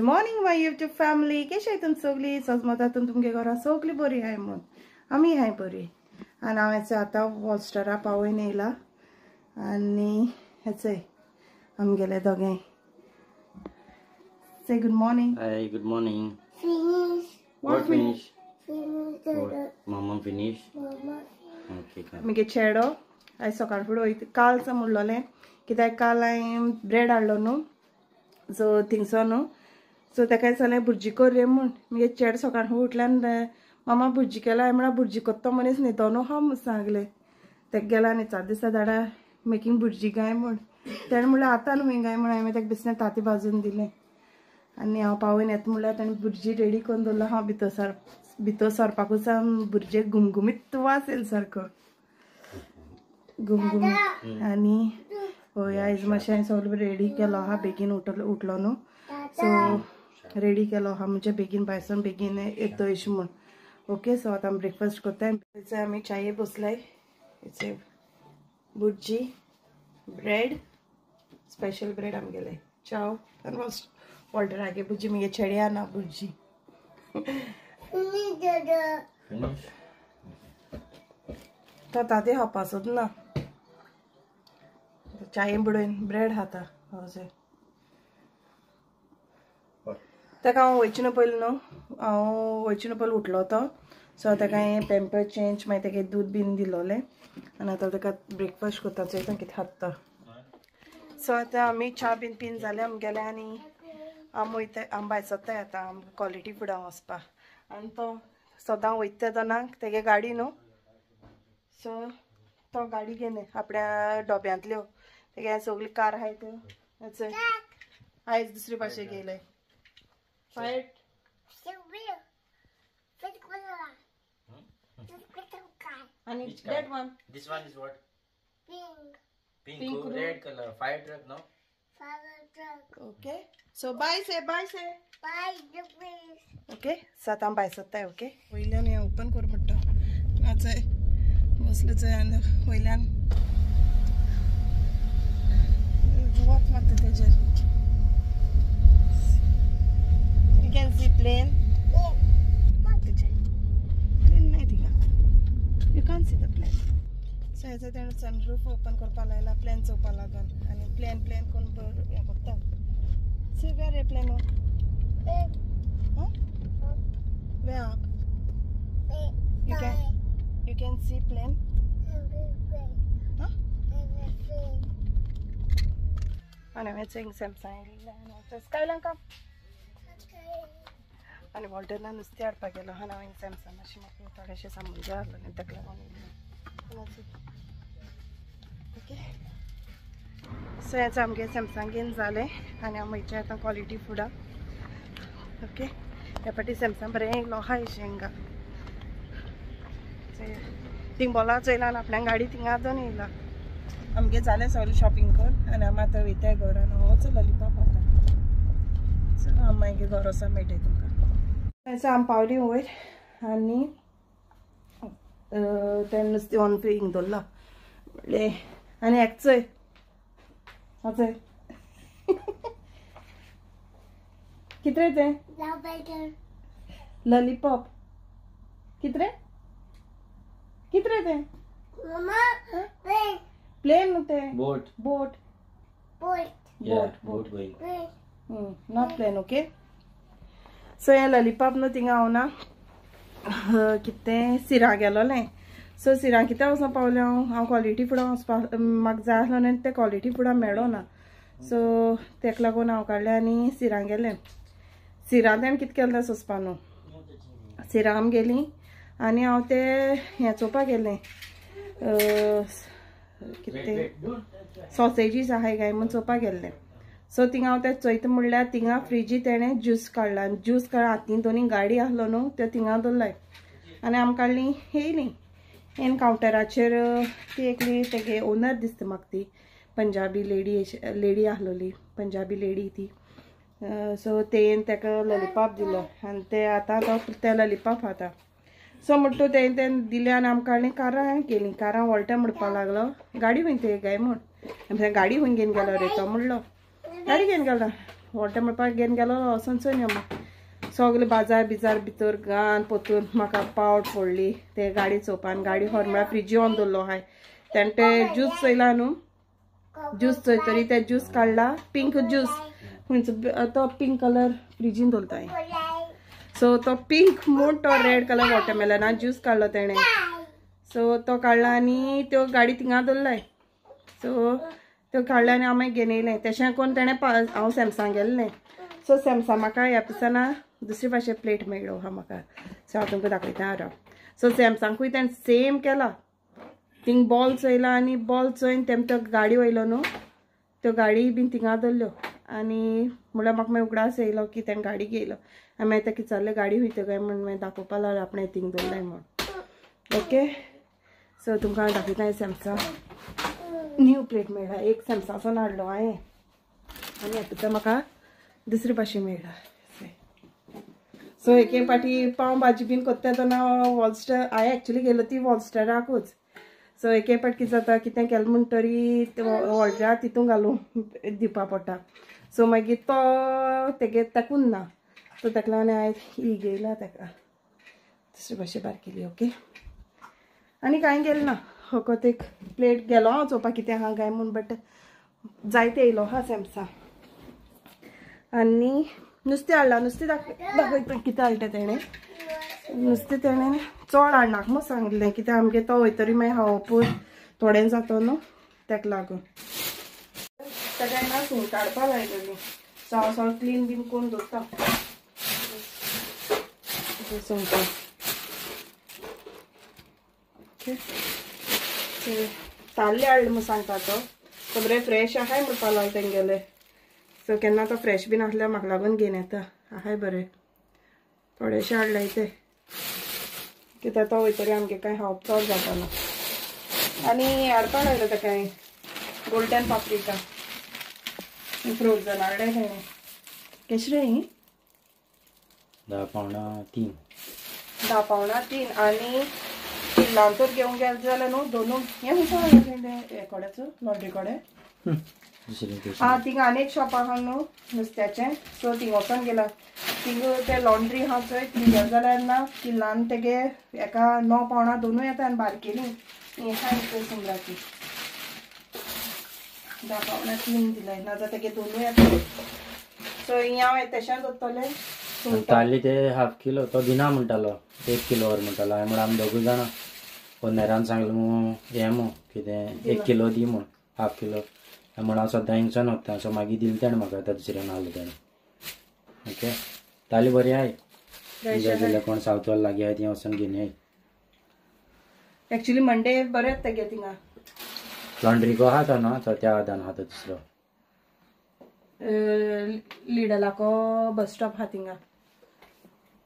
Morning my YouTube family. कशी आहे तुम्ही सगळी? सजमतातून तुमगे घरा सगळी बरी आहे म्हण आम्ही आहे बरी. आणि हांवें आता वॉस्टरा पावून येयला आनी हेचे आमगेले दोगे से good morning. Hi good morning. Finish. What finish? Finish. Mama finish. Mama. Okay. मगे चेडो आयज सकाळ फुडें वयता कालच म्हणलोलें कित्याक काल हांवें ब्रेड हाडलो न्हू सो थिंगसो न्हू सो ताका सांगलें भुर्जी कर रे म्हूण. मगे चेडो सकाळ फुडें उठल्यान मामा भुर्जी केला म्हळ्यार भुर्जी कोत्तो मनीस न्ही तो न्हू हा म्हूण सांगलें. ताका गेला आनी 4 दिसा धाडा मेकींग भुर्जी गाय म्हूण. ताणें म्हणल्यार आतां न्हू गाय म्हूण हांवें ताका बिस्नेस तांती भाजून दिलें आनी हांव पावून येता म्हणल्यार ताणें भुर्जी रेडी करून दवरला. हांव भितर सरपाकूच भुर्जे घुमघुमीत वास येयलो सारको घुमघुमीत. आनी हय आयज मातशें हांवें सगळें रेडी केलो आहा. बेगीन उठलो न्हू सो रेडी केलो आहा म्हणजे बेगीन भायसून बेगीन येतो अशें म्हूण. ओके सो आतां ब्रेकफास्ट कोत्ताय. आमी चाये बसलाय. It's bhurji bread special bread आमगेले चाव आनी वॉल्टर आगे भुर्जी मगे चेड्या ना भुर्जी तो ताते खावपाचोच ना. चाये बुडोवन ब्रेड खाता अशें. ताका हांव वयचें पयलीं न्हू हांव वयचें पयलीं उठलो तो सो ताका हांवें पॅम्पर चेंज मागीर ताका दूद बीन दिलोलें आनी आतां ताका ब्रेकफास्ट कोत्ता चोयता कितें खाता. सो आतां आमी च्या बीन पीन जालें आमगेलें आनी आम वयता आम भायर सरताय आतां आम क्वॉलिटी फुडां वचपा. आनी तो सदां वयता दोनाक तेगे गाडी न्हू सो तो गाडी घेवन आपल्या डोब्यांतल्यो तेगे सगळी कार आहाय त्यो आयज दुसरी भाशेक येयले fight and Which that car? one This one is what? Pink Pink red color. Fire truck, no? okay so bye say bye okay सात बाय सत्ताय. ओके वयल्यान हें ओपन कर पडटा नाचय बसलेच आनी वयल्यान वच मारता तेजेर. यू कॅन सी प्लेन नाही थिंगा you can see the plane. So हेचो तेणें सनरूफ ओपन करपा लायला प्लेन चोवपा लागून आनी प्लेन करून हें करता. See where airplane where you can see plane and I'm saying Samsung Skyline come आणि वॉल्टरला नुस्तें हाडपाक गेलो आहा. हांवें सॅमसंग मातशें म्हाका थोडेशें सामान जाय आसलें आनी ताका लागून ओके सो हें आमगे सॅमसंगेन जालें आनी हांव वयचें आतां क्वॉलिटी फुडां. ओके ह्या फाटी सॅमसंग बरें येयलो आहा अशें हिंगा थिंग बोला चोयला आनी आपल्या गाडी थिंगा दोन येयला. आमगे जालें सगळें शॉपिंग करून आनी आमी आतां वयताय घरान. होच लॉलीपॉप आतां चल आमी मागीर घर वचोन मेळटाय तुमकां. आमी पावलीं वयर आनी तें नुस्तें ऑन हिंग दवरला म्हणलें आनी एक चोय चोय कितरे तें लॉलीपॉप कितरे तें प्लेन न्हू तें Boat. Boat Yeah, boat going. Not plane. Okay so हें लॉलीपॉप न्हू थिंगा हांव ना कितें सिरा गेलोलें सो सिरा कित्याक वचून पावलें हांव क्वॉलिटी फुडां वचपाक म्हाका जाय आसलो आनी तें क्वॉलिटी फुडां मेळो ना सो तेका लागून हांव काडलें आनी सिरा गेलें. सिरा तेणें कितें केलें सोंसपा न्हू सिरा आमी गेलीं आनी हांव तें हें चोवपाक गेलें कितें सॉसेजीस आहाय काय म्हूण चोवपाक गेल्लें. सो थिंगा हांव तें चोयता म्हणल्यार थिंगा फ्रिजी तेणें ज्यूस काडला आनी ज्यूस काड हातीन दोनी गाडी आहलो न्हू त्यो थिंगा दवरलाय आनी आमी काडलीं येयलीं. हें कावंटराचेर ती एकली तेगे ओनर दिसता म्हाका ती पंजाबी लेडी आहलोली पंजाबी लेडी ती. सो तेन ताका लॉलीपॉप दिलो आनी ते आतां तो ते लॉलीपॉप खाता. सो म्हणटा तें दिलें आनी आमकां काडलीं कारां गेलीं. कारां वॉल्टा म्हणपाक लागलो गाडी खंय ते गाय म्हूण गाडी खंय घेवन गेलो रे तो म्हणलो गाडी घेवन गेलो व्हॉटे म्हणपाक घेवन गेलो वचून चोय सगळे बाजार बिजार भितर घान पोतून म्हाका पावट फोडली ते गाडी चोवपान गाडी व्हर म्हळ्यार फ्रिजीन दवरलो हाय तेन्ना ते ज्यूस चोयला न्हू ज्यूस चोयतरी ते ज्यूस काडला पिंक ज्यूस खंयचो तो पिंक कलर फ्रिजीन दवरता सो तो पिंक म्हूण तो रेड कलर वॉटरमेलना ज्यूस काडलो तेणें सो तो काडला आनी त्यो गाडी थिंगा दवरलाय सो त्यो काडला आनी हांव मागीर घेवन येयलें तशें करून तेणें हांव सॅमसांग गेल्लें सो सॅमसांग म्हाका ह्या दिसाना दुसरे भाशेन प्लेट मेळ्ळो हा म्हाका सो हांव तुमकां दाखयता राव सो सॅमसांगूय तेणें सेम केला थिंग बॉल चोयला आनी बॉल चोयन तेम त्यो गाडी वयलो न्हू त्यो गाडी बीन थिंगा दवरल्यो आनी म्हळ्यार म्हाका मागीर उगडास येयलो की तेणें गाडी घेयलो आनी मागीर तेका विचारलें गाडी वयता काय म्हण मागीर दाखोवपा लागलो आपणें थिंग दवरलें म्हण ओके सो तुमकां हांव दाखयता सॅमसांग न्यू प्लेट मेळ्ळा एक सॅमसांगचो हाडलो हांवें आनी हेतूंतल्यान म्हाका दुसरी भाशेन मेळ्ळा सो एके पाटी पाव भाजी बीन कोत्ता तेन्ना वॉलस्टर हांवें एक्चुली गेलो ती वॉलस्टराकूच सो एके पाट कितें जाता कितें केलें म्हणटरी व्हॉलस्टरा तितून घालून दिवपा पडटा सो मागीर तो तेगे तेकून ना सो तेका लागून हांवें ही घेयला तेका दुसरी भाशेन बारकेली ओके आनी कांय गेलें ना फकत एक प्लेट गेलो हांव चोवपाक कितें आहा काय म्हूण बट जायते येयलो हा सॅमसांग आनी नुस्तें हाडलां नुस्तें दाखयता कितें हाडटा तेणें नुस्तें तेणें चड हाडनाका म्हूण सांगलें कित्याक आमगे तो वयतरी मागीर खावपूय थोडें जाता न्हू तेका लागून तेका ना सूंग काडपा लायलेली सो हांव सगळें क्लीन बीन करून दवरता सुंगटां ओके ताल्ले हाडले म्हूण सांगता तो बरें फ्रेश आहाय म्हणपा लागलो तेंगेले सो केन्ना तो फ्रेश बीन आसल्यार म्हाका लागून घेवन येता आहाय बरें थोडेशे हाडले ते कित्याक तो वयतरी आमगे कांय खावप चड जाताना आनी हाडपा लायलो तेका गोल्डन पाप्रिका फ्रोझन हाडले तेणें केशी रे ही 10 पावणां 3 10 पावणां 3 आनी किल्लांतूर घेवंक गेले जाल्यार न्हू दोनू हें खंयचो हे कोड्याचो लॉन्ड्री कोडे थिंग आनी एक शॉप आहा न्हू नुस्त्याचें सो थिंग वचोन गेला थिंग ते लॉन्ड्री आहा चोय थिंग गेले जाल्यार ना किल्लान तेगे एका 9 पावणां दोनूय येता आनी बारकेली ही आहा चोय सुंगराची 10 पावणां 3 दिलाय नाजाल्यार तेगे दोनूय येता सो ही हांव तशें दवरतलें ताल्ली ते हाफ किलो तो दिना म्हणटालो 1 किलो वर म्हणटालो हांवें म्हण आमी दोगूय जाणां पोन्नेरान सांगलें मू हें मू कितें 1 किलो दी म्हूण हाफ किलो म्हण हांव सद्दां हिंगच्यान वता सो मागीर दिलें तेणें म्हाका आतां दुसऱ्यान हाडलें तेणें ओके ताली बरी आहाय जाल्यार कोण सावथ वाल लागीं आहाय ती वचून घेवन येय एक्चुली मंडे बरें येता तेगे थिंगा लॉन्ड्रीको आहा तो न्हू तो त्या आदान आहा तो दुसरो लिडलाको बस स्टॉप आहा थिंगा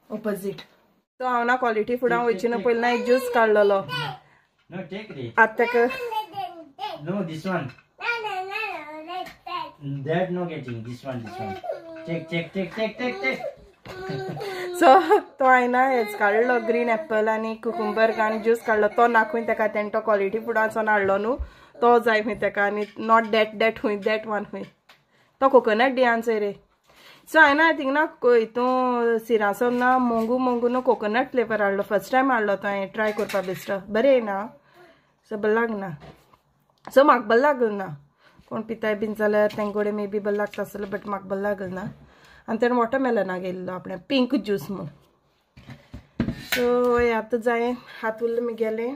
ऑपोजीट सो हांव ना क्वॉलिटी फुडां वयची ना पयलीं ना एक ज्यूस काडलेलो आतां तेका no this one that no getting this one check so तो हांवें हेच काडलो ग्रीन एप्पल आनी कुकुंबर आनी ज्यूस काडलो तो नाखूय तेका तेणे तो क्वॉलिटी फुडांचो हाडलो न्हू तो जाय खंय तेका आनी नॉट दॅट खंय दॅट वन खंय तो कोकोनट डियांचो रे सो हांवें थिंग ना हितून सिरासो ना मोंगू न्हू कोकोनट फ्लेवर हाडलो फर्स्ट टायम हाडलो तो हांवें ट्राय करपा बेस्ट बरें येना सो बरें लागना सो म्हाका बरें लागना कोण पिताय बीन जाल्यार तेंकोडे मे बी बरें लागता आसतलें बट म्हाका बरें लागना आनी तेणें वॉटरमेलना गेल्लो आपणें पिंक ज्यूस म्हूण सो हे आतां जाय हात उरलें मी गेलें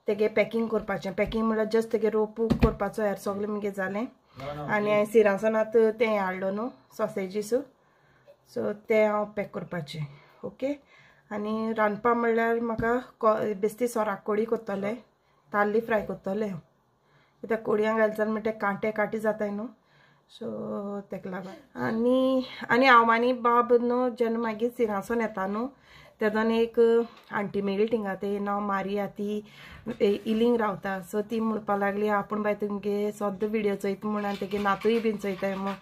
तेगे पॅकींग करपाचें पॅकींग म्हळ्यार जस्ट तेगे रोपू करपाचो ह्यार सगलें मुगे जालें आनी हांवें सिरासनात तें हाडलो न्हू सॉसेजीस सो तें हांव पॅक करपाचें ओके आनी रांदपा म्हणल्यार म्हाका बेश्टी सोराक कोडी कोत्तोलें ताल्ली फ्राय कोत्तोलें हांव कित्याक कोडयांक घालता म्हणटा कांटे जाताय न्हू सो तेका लागून आनी हांव आनी बाब न्हू जेन्ना मागीर सिरांसून येता न्हू तेदोन एक आंटी मेळ्ळी थिंगा तें नांव मारिया ती इलिंग रावता सो ती म्हणपा लागली आपूण बाय तुमगे सद्दां विडियो चोयता म्हूण आनी तेगे नातूय बीन चोयताय म्हूण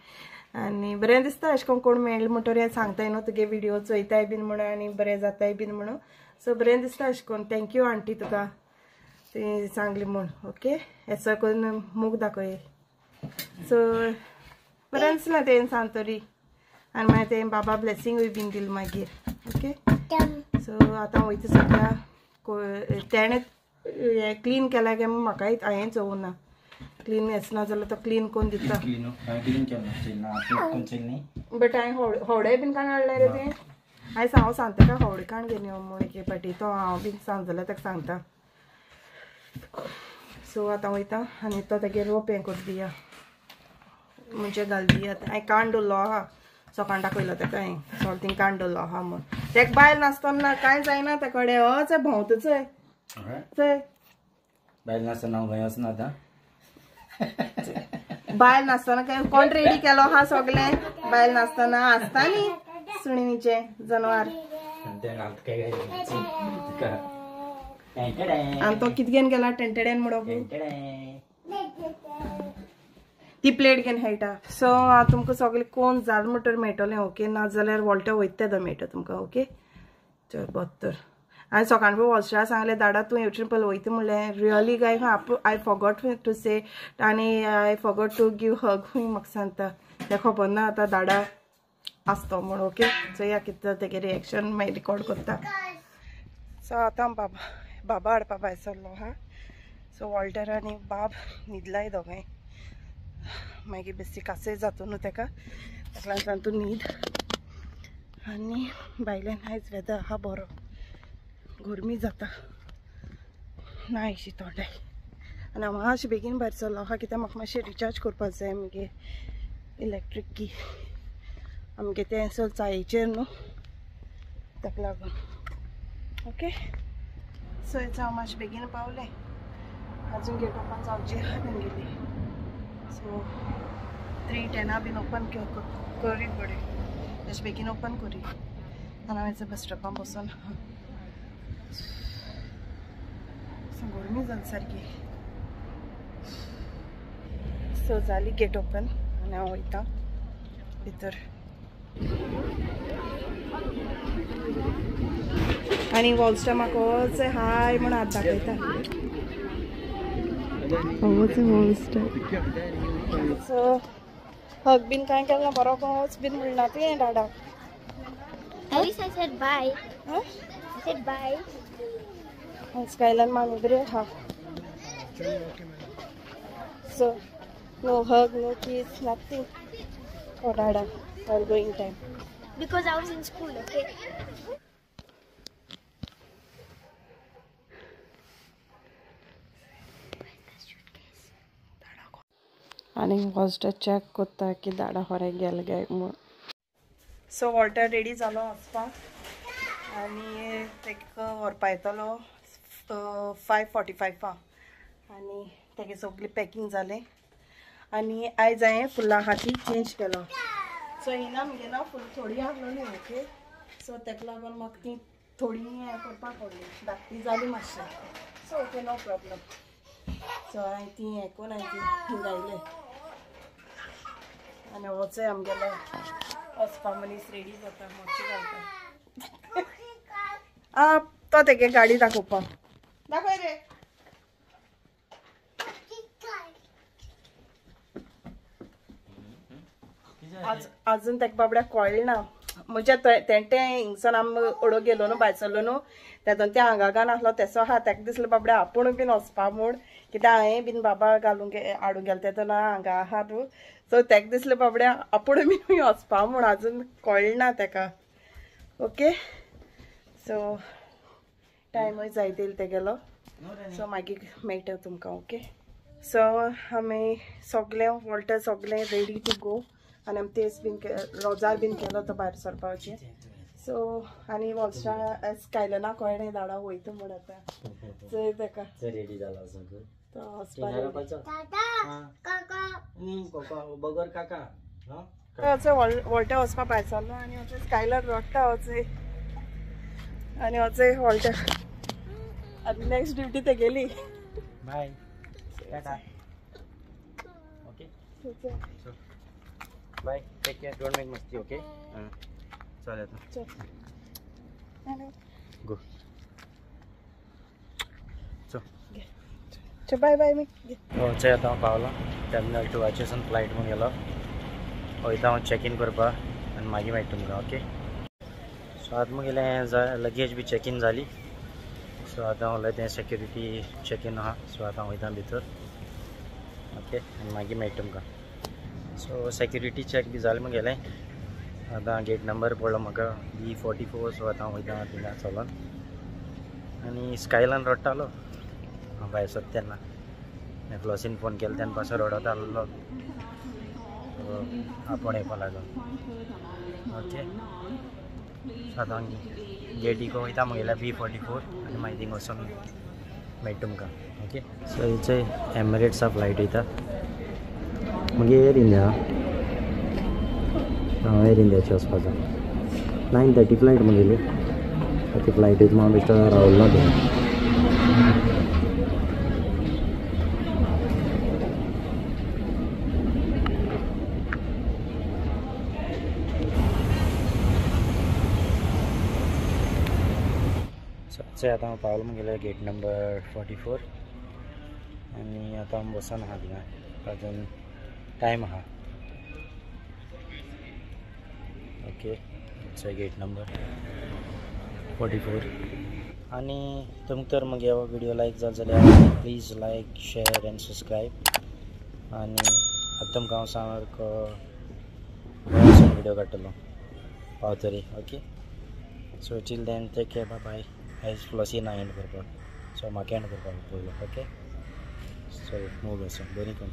आनी बरें दिसता अशें करून कोण मेळ्ळें म्हणटोरी हें सांगताय न्हू तुगे विडियो चोयताय बीन म्हणून आनी बरें जाताय बीन म्हणून सो बरें दिसता अशें करून थँक्यू आंटी तुका ती सांगली म्हूण ओके हें करून मूग दाखय सो फ्रेंड्सला तें सांगतरी आनी मागीर तें बाबा ब्लेसिंगूय बीन दिल मागीर. ओके सो आतां वयता सद्या तेणें हें क्लीन केला काय म्हाकाय हांवें चोवना. क्लीन येसना जाल्यार तो क्लीन करून दिता. बट हांवें होवडे बीन काण हाडले रे तें. हांव सांगता काय होवडे काण घेवन यो म्हूण एके पाटी. तो हांव बीन सांग जाल्यार ताका सांगता. सो आतां वयता आनी तो तेगे रोप हें कर दिया म्हणजे घाल दिया. हांवें काण दवरलो आहा सकाळ दाखयलो ताका हांवें सोलतींग काण दवरलो आहा म्हूण. तेका बायल नासतना कांय जायना ते कडेन. चंय भोंवता चंय चंय बायल नासतना हांव खंय वचना आतां. बायल नासतना काय कोण रेडी केलो आहा सगळें. बायल नासतना आसता न्ही सुणीचे जनवार. आनी तो कितें घेवन गेला टेंटेड्यान म्हणून ती प्लेट घेवन खेळटा. सो तुमकां सगळें कोण जाल म्हणटर मेळटलें. ओके नाजाल्यार वॉल्टर वयता तो मेळटा तुमकां. ओके चल बत्तर. हांवें सकाळ पळय वॉल्स्टा सांगलें दाडा तूं येवचें पयलीं वयता म्हणलें. Really guy I forgot to say आनी I forgot to give hug हूंय म्हाका सांगता. तें खबर ना आतां दाडा आसतो म्हूण. ओके सो या कितें तेगे रिएक्शन मागीर रिकॉर्ड करता. सो आतां बाबा हाडपा भायर सरलो आहा. सो वॉल्टर आनी बाब न्हिदलाय दोगांय. मागीर बेश्टी कासय जाता न्हू ताका ताका लागून तूं न्हीद. आनी भायल्यान आयज वेदर आहा बरो. गरमी जाता ना अशी थोड्याय. आनी हांव मातशें बेगीन भायर सरलो आहा कित्याक म्हाका मातशें रिचार्ज करपाक जाय म्हगे इलेक्ट्रीक की. आमगे तें चल चायेचेर न्हू ताका लागून. ओके सो हांव मातशें बेगीन पावलें. आजून गेट ओपन जावची आहा तेंगेली. सो 3:10 बीन ओपन करी बरें तेश बेगीन ओपन करी. आनी हांवें बस स्टॉपान बसून गरमी जाली सारकी. सो जाली गेट ओपन आनी हांव वयता भितर. आनी वॉल्स्टा म्हाका होच हाय म्हूण हात दाखयता. होच वॉल्स्टा. सो हग बीन कांय केलें बरो कोच बीन म्हणना तुवें दाडा. At least I said bye. I said bye. Skyline मामी बरें आहा. So no hug, no kiss, nothing. Oh dada, all going time. Because I was in school, okay? आनी फर्स्ट चेक करता की दाडा खरें गेल गे म्हूण. सो वॉल्टर रेडी जालो वचपाक आनी ताका व्हरपा येतलो 5:45 आनी तेगे सगळी पॅकींग जालें. आनी आयज हांवें फुलां हाती चेंज केलो. सो हिना म्हगे ना फूल थोडी आहलोली. ओके सो ताका लागून म्हाका ती थोडी हें करपाक पडली. धाकटी जाली मातशें. So okay no problem. So हांवें ती हें करून हांवें ती गायलें. आनी होचोय आमगेलो वचपा मनीस रेडी जाता मोची घालता. आ तो तेगे गाडी दाखोवपा दाखय रे. अजून ताका बाबड्याक कळ्ळें ना. म्हणजे तेंटें हिंगसान आमी ओडो गेलो न्हू भायर सरलो न्हू तेदोन त्या हांगा आसलो तेसो आहा. ताका दिसलें बाबड्या आपूण बीन वचपा म्हूण कित्याक हांवें बीन बाबा घालूंक हाडूंक गेलें तेदोन हांगा आहा न्हू. सो ताका दिसलें बाबड्या आपूण बीन वचपा म्हूण. अजून कळ्ळें ना ताका. ओके सो टायमूय जायत येयलो तेगेलो. सो मागीर मेळटा तुमकां. ओके सो आमी सगळें वॉल्टर सगळें रेडी टू गो. आनी आमी तेस बीन रोजार बीन केलो तो भायर सरपाचें. सो आनी वॉल्स्टा स्कायलना कळ्ळें दाडा वयता म्हूण आतां. चोय ताका रेडी जाला सगळं. तो वचपाचो बगर काका वॉल्टर वचपा भायर सरलो. आनी वचून स्कायलर रडटा वचय. आनी वचय वॉल्टर आनी नेक्स्ट ड्युटी तेगेली. Bye tata. Okay bye take care don't make मस्ती. ओके चल आता गो चल बाय बाय. मी हो चल आता पावलो टर्मिनल 2 फ्लाइट म्हणून गेलो. वयता हांव चॅक इन करपा आनी मागीर मेळटा तुमकां ओके. सो आतां म्हगेलें लगेज बी चॅक इन जाली. सो आतां हांव तें सेक्युरिटी चॅक इन आहा. सो आतां हांव वयता भितर ओके आनी मागीर मेळटा तुमकां. सो सेक्युरिटी चॅक बी जालें म्हगेलें. आतां गेट नंबर पडलो म्हाका B44. सो आतां हांव वयता थिंगा चलोन आनी स्कायलान रडटालो हांव भायर सरता तेन्ना. फ्लॉसीन फोन केलो तेन्ना पासून रडत आसलो. सो आपूण येवपा लागलो ओके. सो आतां गेटीक वयता म्हगेल्या B44 आनी मागीर थिंगा वचून मेळटा तुमकां ओके. सो हेचे एमिरेट्सा फ्लायट वयता मागीर एअर इंडिया. एअर इंडियाची वचपाचो 9:30 फ्लायट म्हगेली. ती फ्लायटीच हांव बेश्टो रावलो थंय. सो आतां हांव पावलो म्हगेले गेट नंबर 44 आनी आतां हांव बसून आहा थिंगा. अजून टायम आहा ओके. इट्स गेट नंबर 44 आनी तुमकां तर म्हगे हो व्हिडिओ लायक जालो जाल्यार please like share and subscribe. आनी आतां तुमकां हांव सारको बरो व्हिडिओ काडटलो पावतरी okay. So till then take care bye bye. आयज फ्लॉसीन एंड करपाक. सो म्हाका एंड करपाक पयलो ओके. सो मूव बरें करून